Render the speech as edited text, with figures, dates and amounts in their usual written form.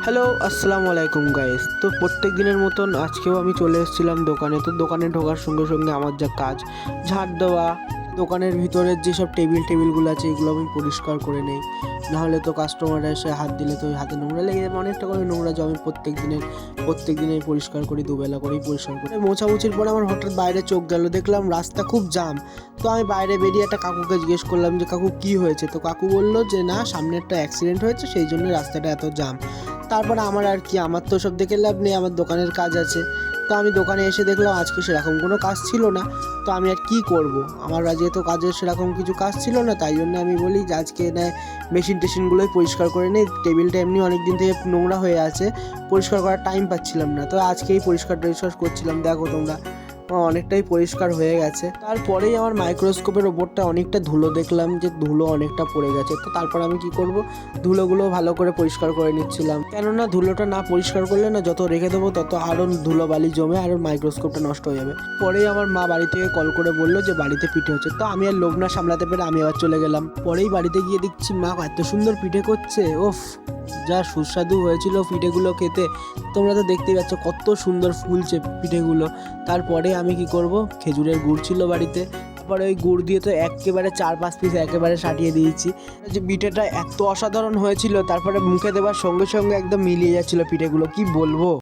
Hello, আসসালামু আলাইকুম guys. তো প্রত্যেক দিনের মতন আজকেও আমি চলে এসেছিলাম দোকানে। তো দোকানে ঢোকার সঙ্গে সঙ্গে আমার যা কাজ, ঝাড় দেওয়া, দোকানের ভিতরের যেসব টেবিলগুলো আছে এগুলো আমি পরিষ্কার করে নেই। নাহলে তো কাস্টমাররা এসে হাত দিলে তো ওই হাতে নোংরা লেগে যাবে, অনেকটা করে নোংরা যে আমি প্রত্যেক দিনের পরিষ্কার করি, দুবেলা করেই পরিষ্কার করি। মোছামুছির পরে আমার হঠাৎ বাইরে চোখ গেল, দেখলাম রাস্তা খুব জাম। তো আমি বাইরে বেরিয়ে একটা কাকুকে জিজ্ঞেস করলাম যে কাকু কী হয়েছে। তো কাকু বললো যে না, সামনে একটা অ্যাক্সিডেন্ট হয়েছে, সেই জন্য রাস্তাটা এত জাম। তারপরে আমার তো সব দেখে লাভ নেই, আমার দোকানের কাজ আছে। তো আমি দোকানে এসে দেখলাম আজকে সেরকম কোনো কাজ ছিল না। তো আমি আর কী করব, আমার যেহেতু কাজের সেরকম কিছু কাজ ছিল না, তাই জন্য আমি বলি যে আজকে নয় মেশিনগুলোই পরিষ্কার করে নিই। টেবিলটা এমনি অনেক দিন থেকে নোংরা হয়ে আছে, পরিষ্কার করার টাইম পাচ্ছিলাম না। তো আজকেই পরিষ্কার করছিলাম, দেখো তোমরা অনেকটাই পরিষ্কার হয়ে গেছে। তারপরেই আমার মাইক্রোস্কোপের ওপরটা অনেকটা ধুলো দেখলাম, যে ধুলো অনেকটা পড়ে গেছে। তো তারপর আমি কি করব, ধুলোগুলো ভালো করে পরিষ্কার করে নিচ্ছিলাম, কেননা ধুলোটা না পরিষ্কার করলে না, যত রেখে দেবো তত আরও ধুলোবালি জমে আর মাইক্রোস্কোপটা নষ্ট হয়ে যাবে। পরেই আমার মা বাড়ি থেকে কল করে বললো যে বাড়িতে পিঠে হচ্ছে। তো আমি আর লোভ না সামলাতে পেরে আমি আবার চলে গেলাম। পরেই বাড়িতে গিয়ে দেখছি মা এত সুন্দর পিঠে করছে, ওফ যা সুস্বাদু হয়েছিল পিঠেগুলো খেতে। তোমরা তো দেখতেই পাচ্ছ কত সুন্দর ফুলছে পিঠেগুলো। তারপরে আমি কি করব, খেজুরের গুড় ছিল বাড়িতে, তারপরে ওই গুড় দিয়ে তো একেবারে 4-5 পিস একেবারে সাটিয়ে দিয়েছি। যে পিঠেটা এত অসাধারণ হয়েছিল, তারপরে মুখে দেওয়ার সঙ্গে সঙ্গে একদম মিলিয়ে যাচ্ছিল পিঠেগুলো, কি বলবো।